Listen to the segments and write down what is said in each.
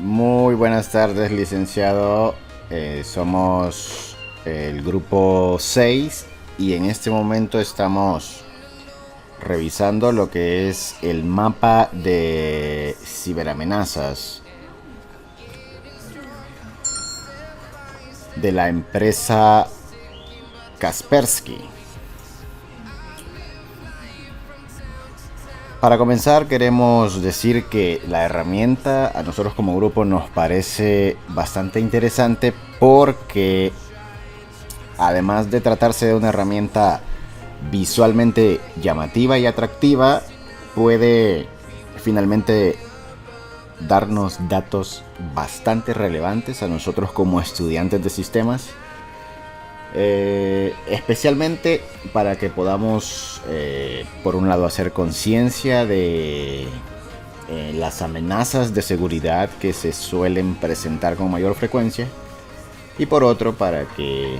Muy buenas tardes, licenciado. Somos el grupo 6 y en este momento estamos revisando lo que es el mapa de ciberamenazas de la empresa Kaspersky. Para comenzar, queremos decir que la herramienta a nosotros como grupo nos parece bastante interesante porque además de tratarse de una herramienta visualmente llamativa y atractiva, puede finalmente darnos datos bastante relevantes a nosotros como estudiantes de sistemas, especialmente para que podamos, por un lado, hacer conciencia de las amenazas de seguridad que se suelen presentar con mayor frecuencia, y por otro, para que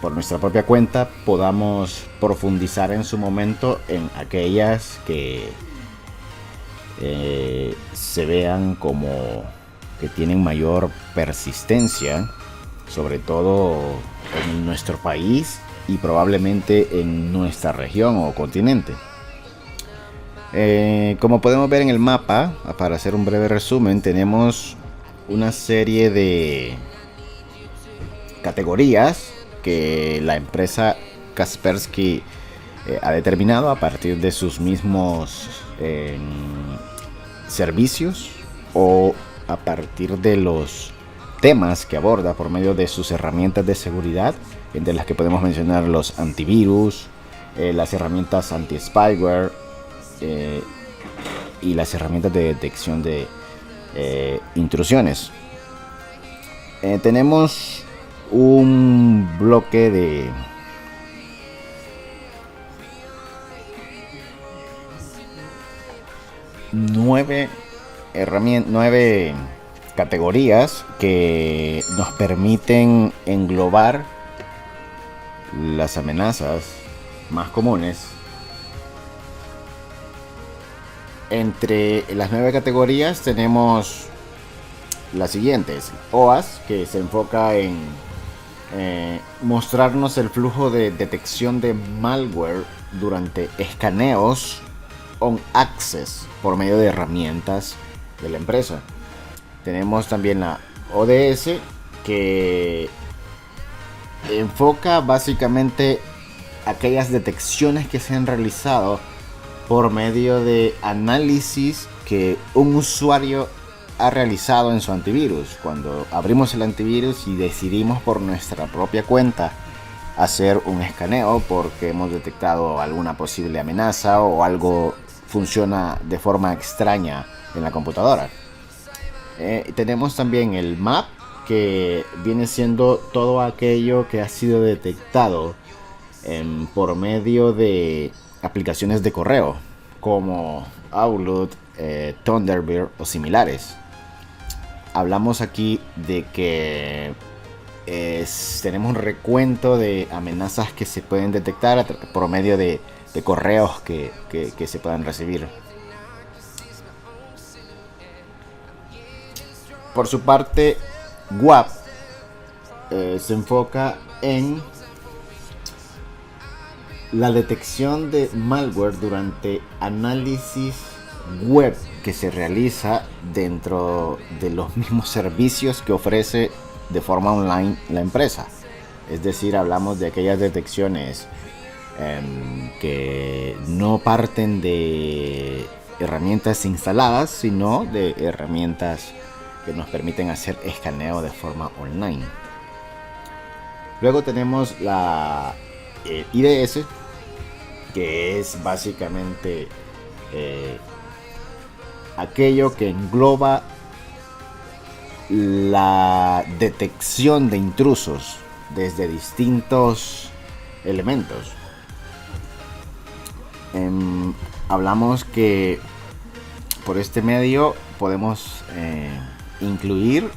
por nuestra propia cuenta podamos profundizar en su momento en aquellas que se vean como que tienen mayor persistencia, sobre todo en nuestro país y probablemente en nuestra región o continente. Como podemos ver en el mapa, para hacer un breve resumen, tenemos una serie de categorías que la empresa Kaspersky ha determinado a partir de sus mismos servicios o a partir de los temas que aborda por medio de sus herramientas de seguridad, entre las que podemos mencionar los antivirus, las herramientas anti-spyware y las herramientas de detección de intrusiones. Tenemos un bloque de nueve categorías que nos permiten englobar las amenazas más comunes. Entre las 9 categorías tenemos las siguientes: OAS, que se enfoca en mostrarnos el flujo de detección de malware durante escaneos on access por medio de herramientas de la empresa. Tenemos también la ODS, que enfoca básicamente aquellas detecciones que se han realizado por medio de análisis que un usuario ha realizado en su antivirus. Cuando abrimos el antivirus y decidimos por nuestra propia cuenta hacer un escaneo porque hemos detectado alguna posible amenaza o algo funciona de forma extraña en la computadora. Tenemos también el MAP, que viene siendo todo aquello que ha sido detectado por medio de aplicaciones de correo como Outlook, Thunderbird o similares. Hablamos aquí de que tenemos un recuento de amenazas que se pueden detectar por medio de correos que se puedan recibir. Por su parte, WAP se enfoca en la detección de malware durante análisis web que se realiza dentro de los mismos servicios que ofrece de forma online la empresa. Es decir, hablamos de aquellas detecciones que no parten de herramientas instaladas, sino de herramientas que nos permiten hacer escaneo de forma online. Luego tenemos la IDS, que es básicamente aquello que engloba la detección de intrusos desde distintos elementos. Hablamos que por este medio podemos incluir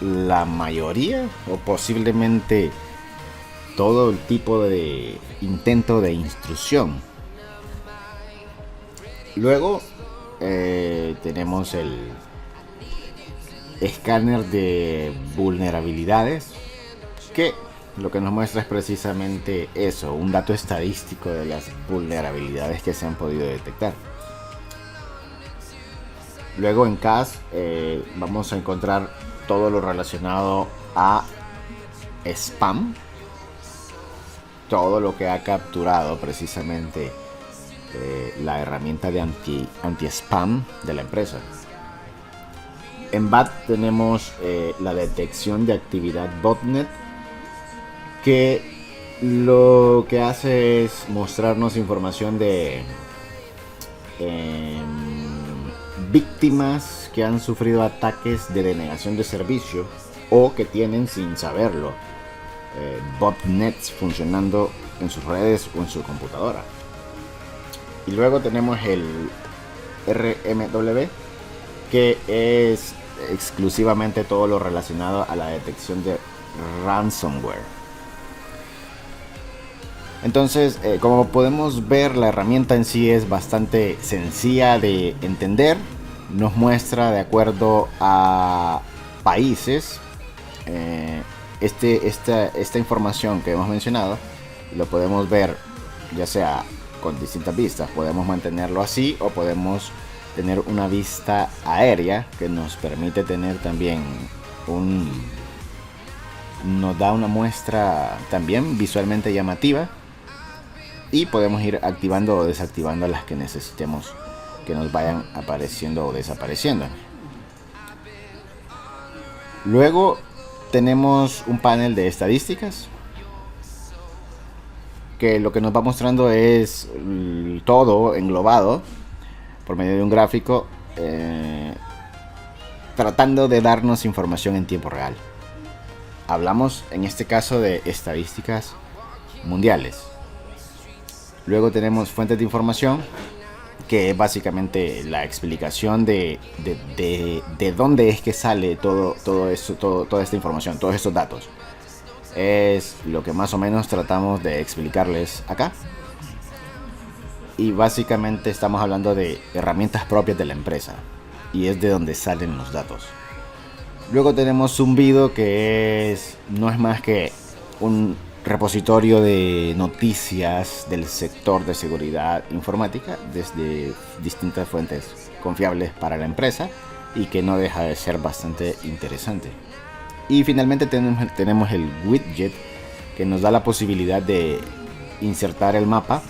la mayoría o posiblemente todo el tipo de intento de intrusión. Luego tenemos escáner de vulnerabilidades, que lo que nos muestra es precisamente eso, un dato estadístico de las vulnerabilidades que se han podido detectar. Luego en CAS vamos a encontrar todo lo relacionado a spam, todo lo que ha capturado precisamente la herramienta de anti-spam de la empresa. En BAT tenemos la detección de actividad botnet, que lo que hace es mostrarnos información de víctimas que han sufrido ataques de denegación de servicio o que tienen, sin saberlo, botnets funcionando en sus redes o en su computadora. Y luego tenemos el RMW, que es exclusivamente todo lo relacionado a la detección de ransomware. Entonces, como podemos ver, la herramienta en sí es bastante sencilla de entender. Nos muestra de acuerdo a países esta información que hemos mencionado. Lo podemos ver ya sea con distintas vistas. Podemos mantenerlo así o podemos tener una vista aérea que nos permite tener también nos da una muestra también visualmente llamativa, y podemos ir activando o desactivando las que necesitemos que nos vayan apareciendo o desapareciendo. Luego tenemos un panel de estadísticas, que lo que nos va mostrando es todo englobado por medio de un gráfico, tratando de darnos información en tiempo real. Hablamos en este caso de estadísticas mundiales. Luego tenemos fuentes de información, que es básicamente la explicación de dónde es que sale toda esta información, todos estos datos. Es lo que más o menos tratamos de explicarles acá. Y básicamente estamos hablando de herramientas propias de la empresa, y es de donde salen los datos. Luego tenemos Zumbido, que no es más que un repositorio de noticias del sector de seguridad informática desde distintas fuentes confiables para la empresa, y que no deja de ser bastante interesante. Y finalmente tenemos el widget, que nos da la posibilidad de insertar el mapa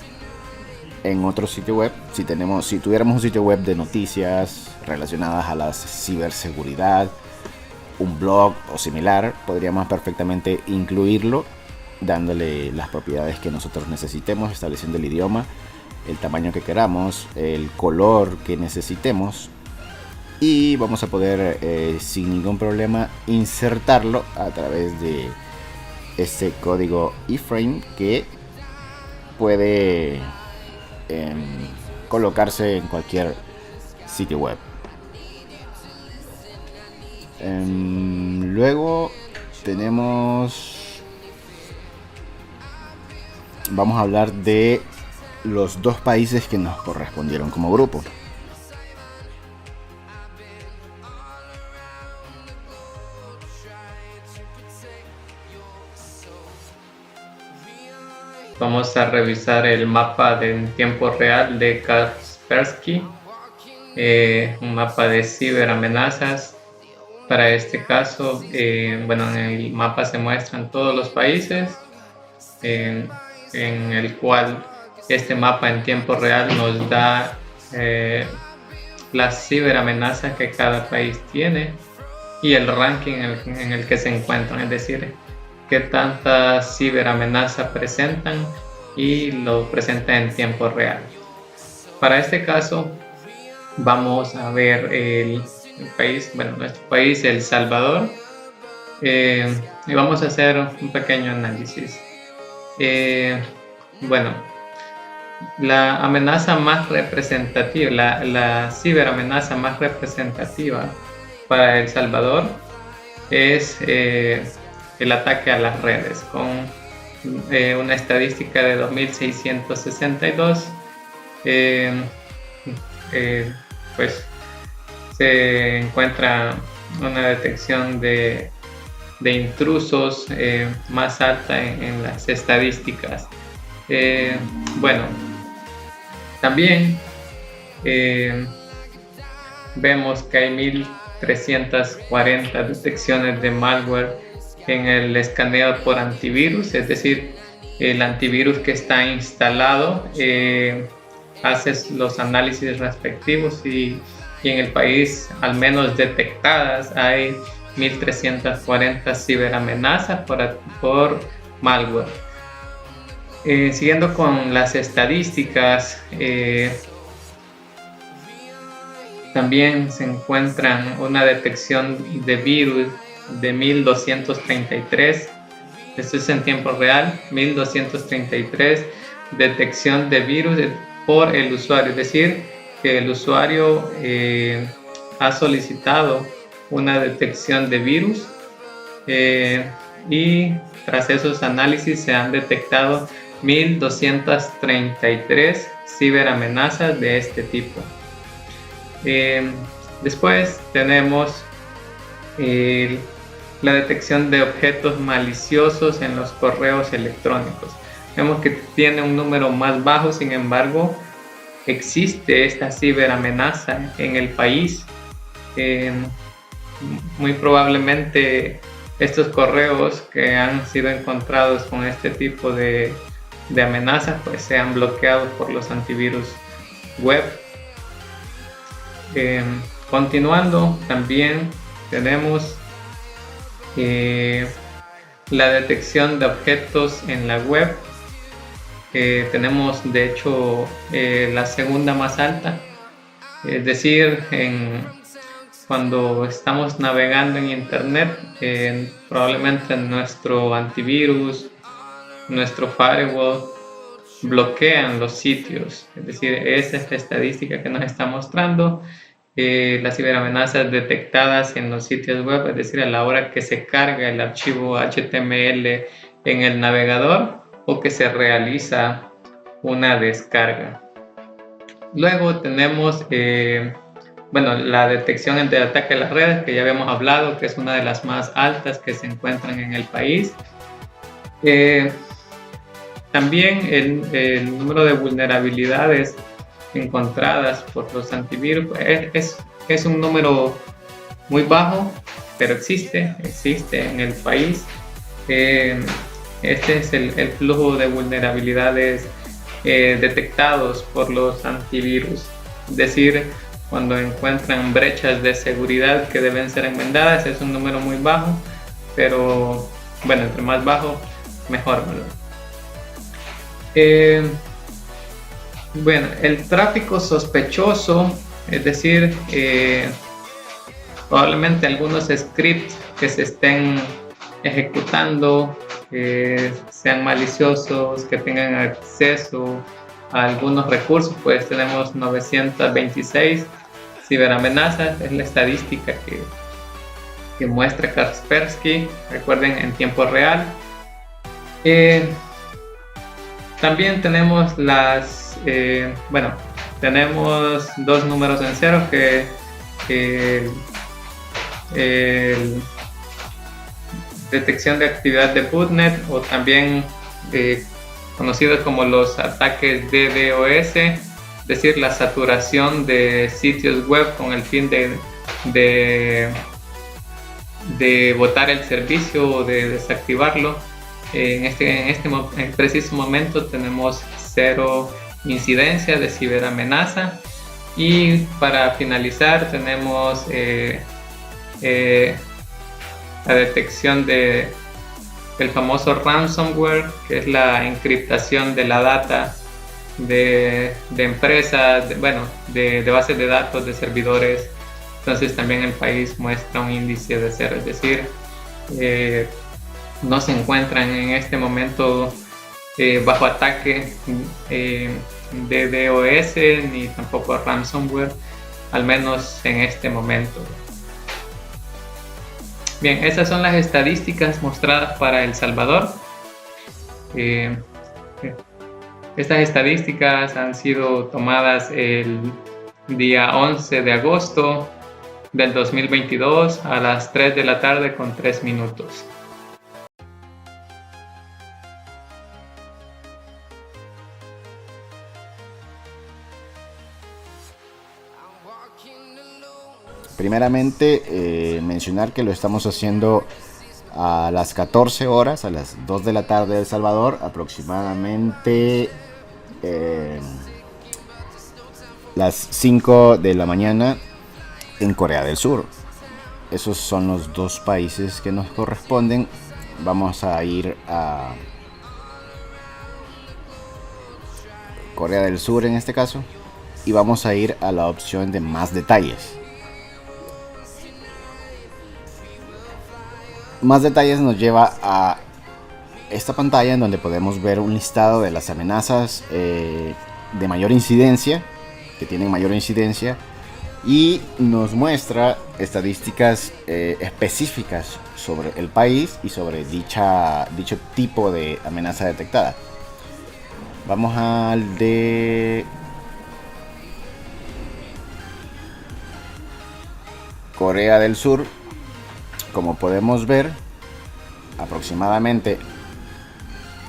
en otro sitio web. Si tuviéramos un sitio web de noticias relacionadas a la ciberseguridad, un blog o similar, podríamos perfectamente incluirlo, dándole las propiedades que nosotros necesitemos, estableciendo el idioma, el tamaño que queramos, el color que necesitemos, y vamos a poder sin ningún problema insertarlo a través de este código iframe, que puede colocarse en cualquier sitio web. Luego vamos a hablar de los dos países que nos correspondieron como grupo. Vamos a revisar el mapa en tiempo real de Kaspersky, un mapa de ciberamenazas. Para este caso, en el mapa se muestran todos los países, en el cual este mapa en tiempo real nos da las ciberamenazas que cada país tiene y el ranking en el que se encuentran, es decir, qué tantas ciberamenazas presentan, y lo presenta en tiempo real. Para este caso vamos a ver el país, nuestro país, El Salvador, y vamos a hacer un pequeño análisis. La amenaza más representativa, la ciberamenaza más representativa para El Salvador es el ataque a las redes, con una estadística de 2.662. Pues se encuentra una detección de intrusos más alta en las estadísticas. Bueno, también vemos que hay 1340 detecciones de malware en el escaneo por antivirus, es decir, el antivirus que está instalado hace los análisis respectivos y en el país al menos detectadas hay 1340 ciberamenazas por malware. Siguiendo con las estadísticas, también se encuentran una detección de virus de 1233. Esto es en tiempo real, 1233 detección de virus por el usuario, es decir, que el usuario ha solicitado una detección de virus y tras esos análisis se han detectado 1233 ciberamenazas de este tipo. Después tenemos la detección de objetos maliciosos en los correos electrónicos. Vemos que tiene un número más bajo, sin embargo, existe esta ciberamenaza en el país. Muy probablemente estos correos que han sido encontrados con este tipo de amenazas pues sean bloqueados por los antivirus web. Continuando, también tenemos la detección de objetos en la web. Tenemos de hecho la segunda más alta, es decir, cuando estamos navegando en internet, probablemente nuestro antivirus, nuestro firewall bloquean los sitios, es decir, esa es la estadística que nos está mostrando las ciberamenazas detectadas en los sitios web, es decir, a la hora que se carga el archivo HTML en el navegador o que se realiza una descarga. Luego tenemos la detección de ataque a las redes, que ya habíamos hablado, que es una de las más altas que se encuentran en el país. También el número de vulnerabilidades encontradas por los antivirus es un número muy bajo, pero existe en el país. Este es el flujo de vulnerabilidades detectados por los antivirus, es decir, cuando encuentran brechas de seguridad que deben ser enmendadas. Es un número muy bajo, pero bueno, entre más bajo mejor, ¿verdad? El tráfico sospechoso, es decir, probablemente algunos scripts que se estén ejecutando sean maliciosos, que tengan acceso a algunos recursos. Pues tenemos 926 ciberamenazas, es la estadística que muestra Kaspersky, recuerden, en tiempo real. También tenemos tenemos dos números en cero, que detección de actividad de botnet, o también conocidos como los ataques DDoS, es decir, la saturación de sitios web con el fin de botar el servicio o de desactivarlo. En este preciso momento tenemos 0 incidencias de ciberamenaza. Y para finalizar tenemos la detección del famoso ransomware, que es la encriptación de la data de empresas, de bases de datos, de servidores. Entonces también el país muestra un índice de 0, es decir, no se encuentran en este momento bajo ataque de DOS ni tampoco ransomware, al menos en este momento. Bien, esas son las estadísticas mostradas para El Salvador. Estas estadísticas han sido tomadas el día 11 de agosto del 2022 a las 3 de la tarde con 3 minutos. Primeramente, mencionar que lo estamos haciendo a las 14 horas, a las 2 de la tarde de El Salvador, aproximadamente las 5 de la mañana en Corea del Sur. Esos son los dos países que nos corresponden. Vamos a ir a Corea del Sur en este caso y vamos a ir a la opción de más detalles. Más detalles nos lleva a esta pantalla en donde podemos ver un listado de las amenazas de mayor incidencia, que tienen mayor incidencia, y nos muestra estadísticas específicas sobre el país y sobre dicho tipo de amenaza detectada. Vamos al de Corea del Sur. Como podemos ver, aproximadamente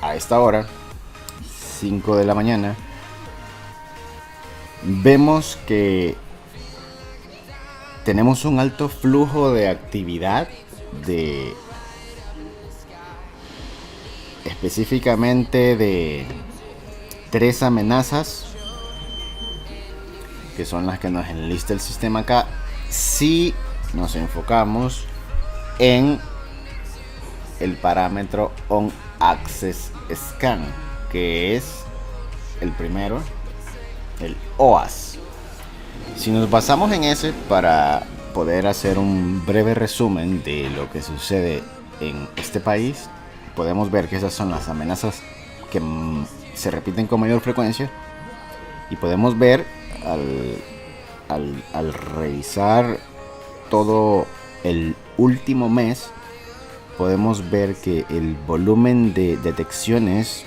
a esta hora, 5 de la mañana, vemos que tenemos un alto flujo de actividad específicamente de 3 amenazas, que son las que nos enlista el sistema acá. Si nos enfocamos en el parámetro On Access Scan, que es el primero, el OAS. Si nos basamos en ese para poder hacer un breve resumen de lo que sucede en este país, podemos ver que esas son las amenazas que se repiten con mayor frecuencia, y podemos ver al revisar todo el último mes, podemos ver que el volumen de detecciones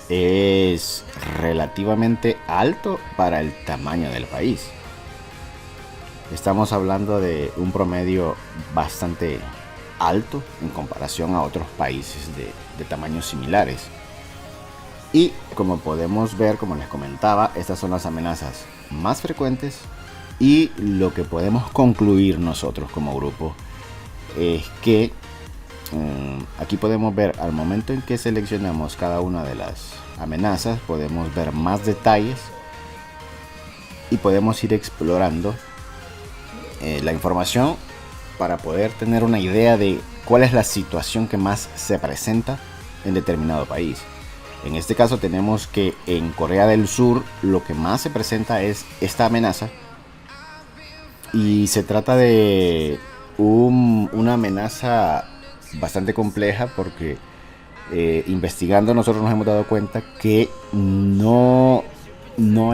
es relativamente alto para el tamaño del país. Estamos hablando de un promedio bastante alto en comparación a otros países de tamaños similares. Y como podemos ver, como les comentaba, estas son las amenazas más frecuentes, y lo que podemos concluir nosotros como grupo es que aquí podemos ver, al momento en que seleccionamos cada una de las amenazas, podemos ver más detalles y podemos ir explorando la información para poder tener una idea de cuál es la situación que más se presenta en determinado país. En este caso tenemos que en Corea del Sur lo que más se presenta es esta amenaza, y se trata de una amenaza bastante compleja, porque investigando nosotros nos hemos dado cuenta que no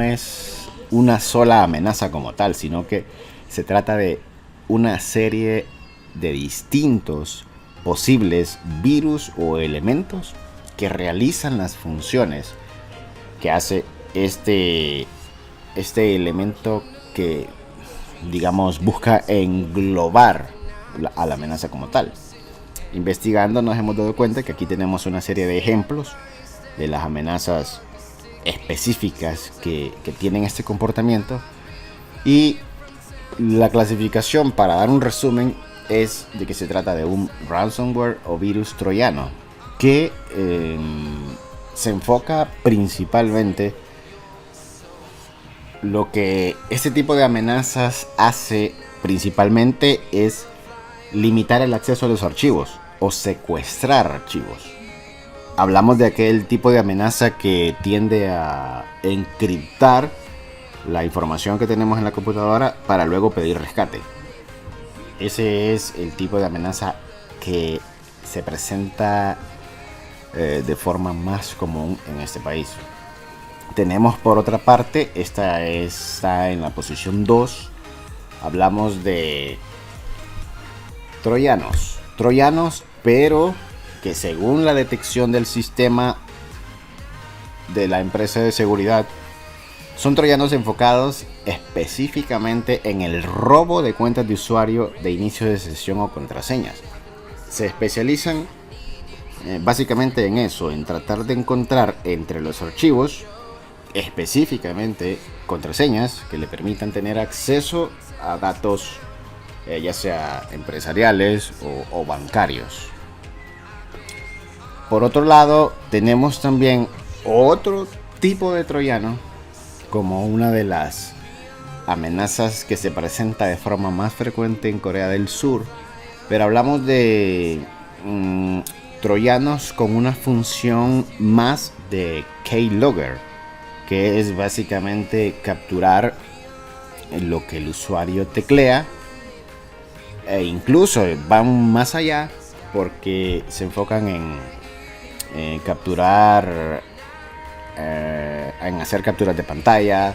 es una sola amenaza como tal, sino que se trata de una serie de distintos posibles virus o elementos que realizan las funciones que hace este elemento, que digamos busca englobar a la amenaza como tal. Investigando nos hemos dado cuenta que aquí tenemos una serie de ejemplos de las amenazas específicas que tienen este comportamiento, y la clasificación, para dar un resumen, es de que se trata de un ransomware o virus troyano que se enfoca principalmente. Lo que este tipo de amenazas hace principalmente es limitar el acceso a los archivos o secuestrar archivos. Hablamos de aquel tipo de amenaza que tiende a encriptar la información que tenemos en la computadora para luego pedir rescate. Ese es el tipo de amenaza que se presenta de forma más común en este país. Tenemos por otra parte, esta está en la posición 2, hablamos de troyanos, pero que según la detección del sistema de la empresa de seguridad Son troyanos enfocados específicamente en el robo de cuentas de usuario de inicio de sesión o contraseñas. Se especializan básicamente en eso, en tratar de encontrar entre los archivos específicamente contraseñas que le permitan tener acceso a datos ya sea empresariales o bancarios. Por otro lado, tenemos también otro tipo de troyano como una de las amenazas que se presenta de forma más frecuente en Corea del Sur, pero hablamos de troyanos con una función más de keylogger, que es básicamente capturar lo que el usuario teclea, e incluso van más allá porque se enfocan en capturar, en hacer capturas de pantalla,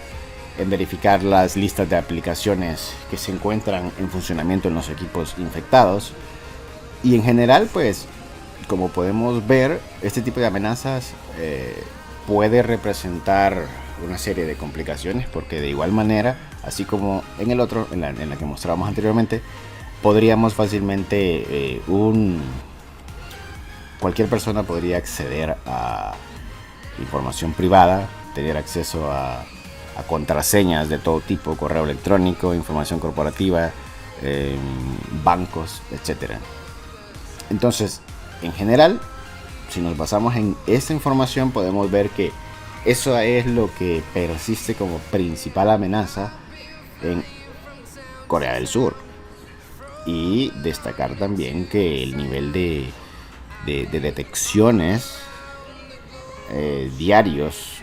en verificar las listas de aplicaciones que se encuentran en funcionamiento en los equipos infectados. Y en general, pues, como podemos ver, este tipo de amenazas puede representar una serie de complicaciones, porque de igual manera, así como en el otro, en la que mostrábamos anteriormente, podríamos fácilmente cualquier persona podría acceder a información privada, tener acceso a contraseñas de todo tipo, correo electrónico, información corporativa, bancos, etc. Entonces, en general, si nos basamos en esta información, podemos ver que eso es lo que persiste como principal amenaza en Corea del Sur. Y destacar también que el nivel de detecciones diarios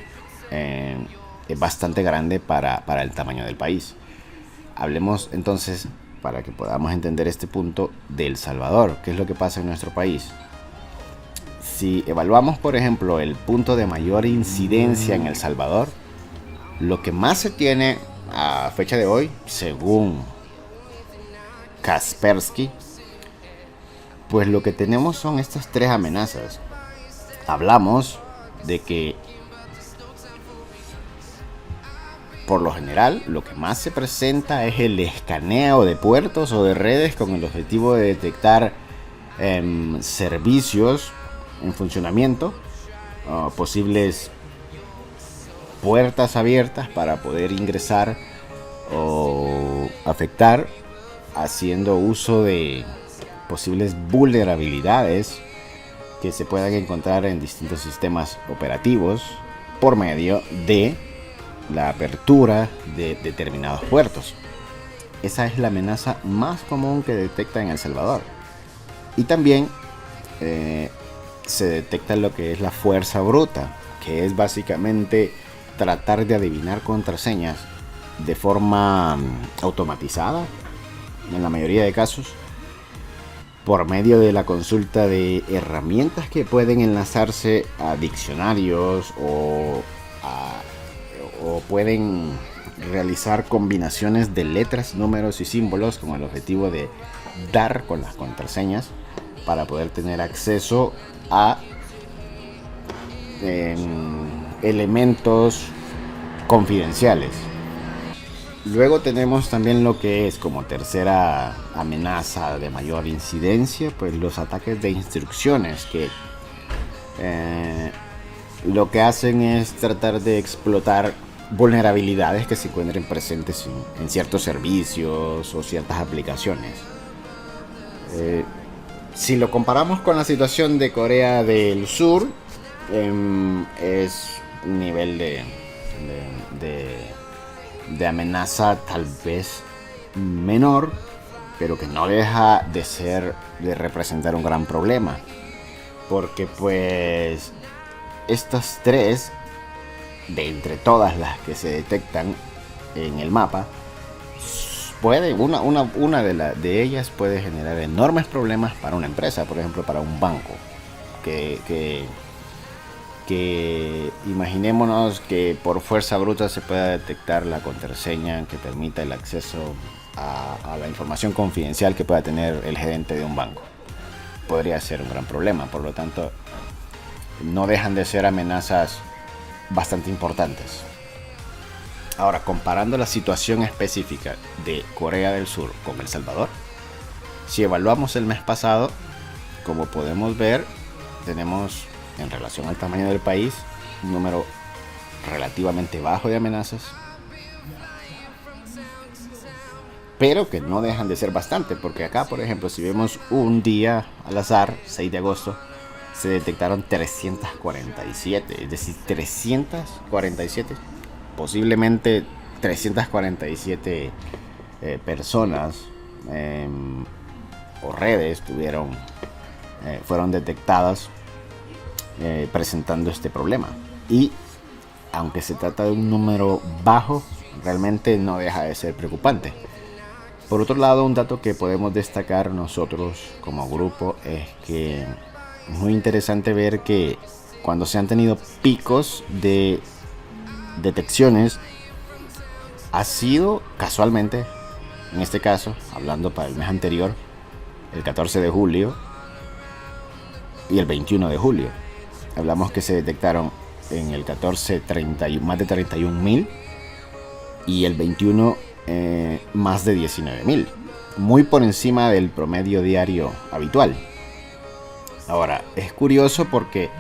es bastante grande para el tamaño del país. Hablemos entonces, para que podamos entender este punto, de El Salvador. ¿Qué es lo que pasa en nuestro país? Si evaluamos, por ejemplo, el punto de mayor incidencia en El Salvador, lo que más se tiene a fecha de hoy, según Kaspersky, pues lo que tenemos son estas tres amenazas. Hablamos de que por lo general lo que más se presenta es el escaneo de puertos o de redes con el objetivo de detectar servicios en funcionamiento, posibles puertas abiertas para poder ingresar o afectar, haciendo uso de posibles vulnerabilidades que se puedan encontrar en distintos sistemas operativos por medio de la apertura de determinados puertos. Esa es la amenaza más común que detecta en El Salvador. Y también se detecta lo que es la fuerza bruta, que es básicamente tratar de adivinar contraseñas de forma automatizada, en la mayoría de casos, por medio de la consulta de herramientas que pueden enlazarse a diccionarios o pueden realizar combinaciones de letras, números y símbolos con el objetivo de dar con las contraseñas para poder tener acceso a elementos confidenciales. Luego tenemos también lo que es como tercera amenaza de mayor incidencia, pues los ataques de instrucciones, que lo que hacen es tratar de explotar vulnerabilidades que se encuentren presentes en ciertos servicios o ciertas aplicaciones. Si lo comparamos con la situación de Corea del Sur, es un nivel de amenaza tal vez menor, pero que no deja de representar un gran problema, porque pues estas tres, de entre todas las que se detectan en el mapa, una de ellas puede generar enormes problemas para una empresa, por ejemplo para un banco, que imaginémonos que por fuerza bruta se pueda detectar la contraseña que permita el acceso a la información confidencial que pueda tener el gerente de un banco. Podría ser un gran problema, por lo tanto no dejan de ser amenazas bastante importantes. Ahora, comparando la situación específica de Corea del Sur con El Salvador, si evaluamos el mes pasado, como podemos ver, tenemos en relación al tamaño del país un número relativamente bajo de amenazas, pero que no dejan de ser bastante, porque acá, por ejemplo, si vemos un día al azar, 6 de agosto, se detectaron 347, es decir, 347, posiblemente 347 personas o redes fueron detectadas presentando este problema. Y aunque se trata de un número bajo, realmente no deja de ser preocupante. Por otro lado, un dato que podemos destacar nosotros como grupo es que es muy interesante ver que cuando se han tenido picos de detecciones, ha sido casualmente, en este caso, hablando para el mes anterior, el 14 de julio y el 21 de julio. Hablamos que se detectaron en el 14 más de 31.000 y el 21 más de 19.000, muy por encima del promedio diario habitual. Ahora, es curioso porque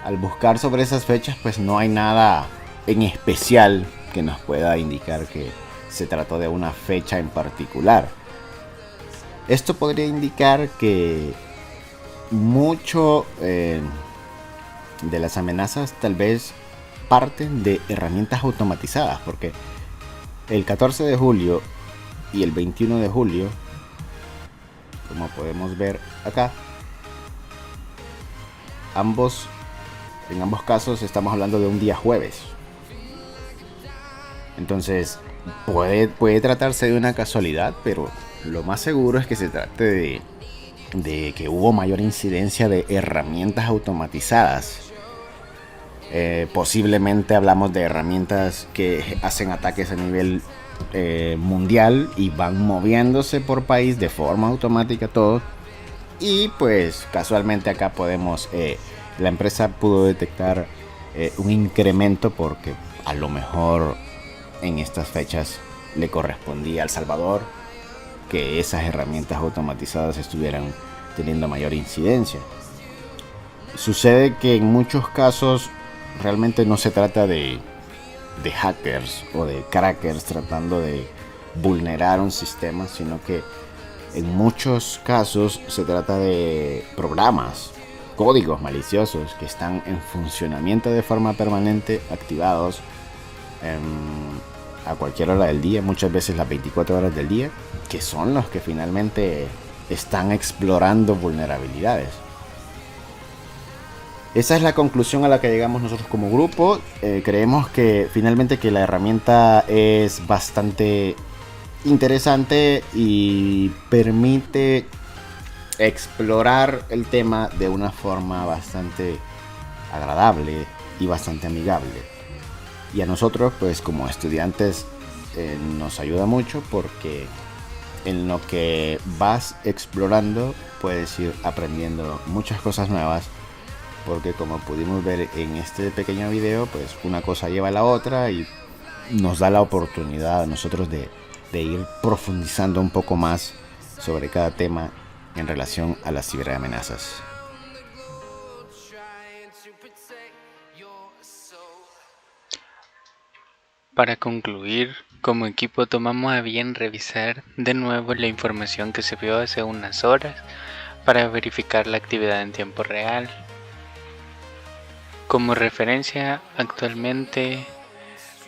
al buscar sobre esas fechas, pues no hay nada en especial que nos pueda indicar que se trató de una fecha en particular. Esto podría indicar que mucho de las amenazas tal vez parten de herramientas automatizadas, porque el 14 de julio y el 21 de julio, como podemos ver acá, en ambos casos estamos hablando de un día jueves. Entonces puede tratarse de una casualidad, pero lo más seguro es que se trate de que hubo mayor incidencia de herramientas automatizadas. Posiblemente hablamos de herramientas que hacen ataques a nivel mundial y van moviéndose por país de forma automática todo. Y pues casualmente acá la empresa pudo detectar un incremento porque a lo mejor en estas fechas le correspondía a El Salvador que esas herramientas automatizadas estuvieran teniendo mayor incidencia. Sucede que en muchos casos realmente no se trata de hackers o de crackers tratando de vulnerar un sistema, sino que en muchos casos se trata de programas, códigos maliciosos que están en funcionamiento de forma permanente, activados a cualquier hora del día, muchas veces las 24 horas del día, que son los que finalmente están explorando vulnerabilidades. Esa es la conclusión a la que llegamos nosotros como grupo. Creemos que finalmente que la herramienta es bastante interesante y permite explorar el tema de una forma bastante agradable y bastante amigable. Y a nosotros, pues como estudiantes, nos ayuda mucho porque en lo que vas explorando puedes ir aprendiendo muchas cosas nuevas, porque como pudimos ver en este pequeño video, pues una cosa lleva a la otra y nos da la oportunidad a nosotros de ir profundizando un poco más sobre cada tema en relación a las ciberamenazas. Para concluir, como equipo tomamos a bien revisar de nuevo la información que se vio hace unas horas para verificar la actividad en tiempo real. Como referencia, actualmente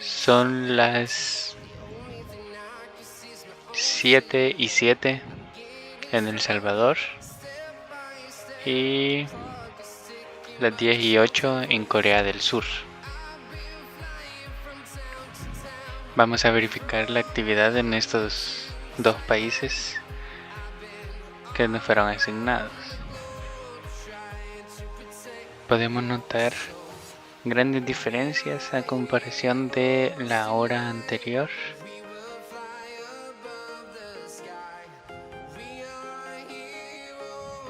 son las 7:07 en El Salvador y las 10:08 en Corea del Sur. Vamos a verificar la actividad en estos dos países que nos fueron asignados. Podemos notar grandes diferencias a comparación de la hora anterior.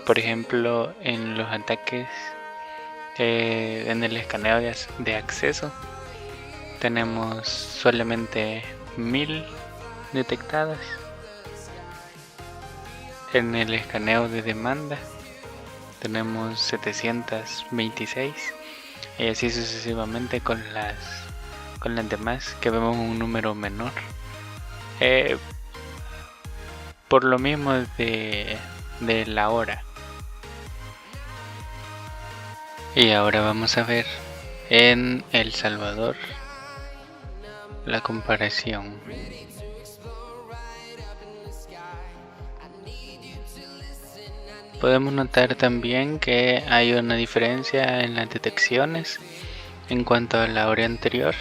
Por ejemplo, en los ataques en el escaneo de acceso, tenemos solamente 1000 detectadas. En el escaneo de demanda tenemos 726 y así sucesivamente con las demás, que vemos un número menor, por lo mismo de la hora. Y ahora vamos a ver en El Salvador la comparación. Podemos notar también que hay una diferencia en las detecciones en cuanto a la hora anterior.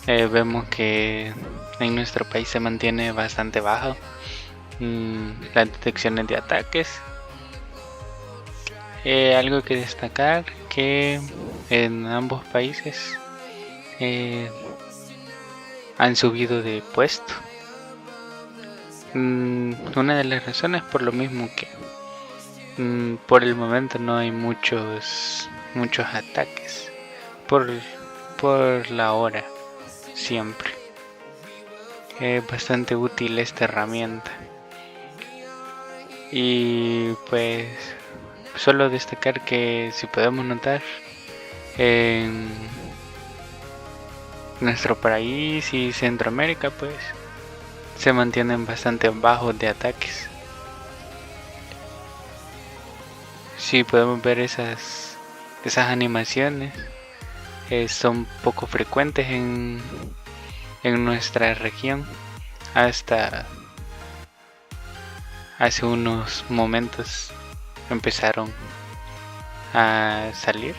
Vemos que en nuestro país se mantiene bastante bajo las detecciones de ataques. Algo que destacar, que en ambos países han subido de puesto. Una de las razones por lo mismo que por el momento no hay muchos ataques por la hora. Siempre es bastante útil esta herramienta. Y pues solo destacar que, si podemos notar, en nuestro país y Centroamérica pues se mantienen bastante bajos de ataques. Si podemos ver esas animaciones, son poco frecuentes en nuestra región. Hasta hace unos momentos empezaron a salir.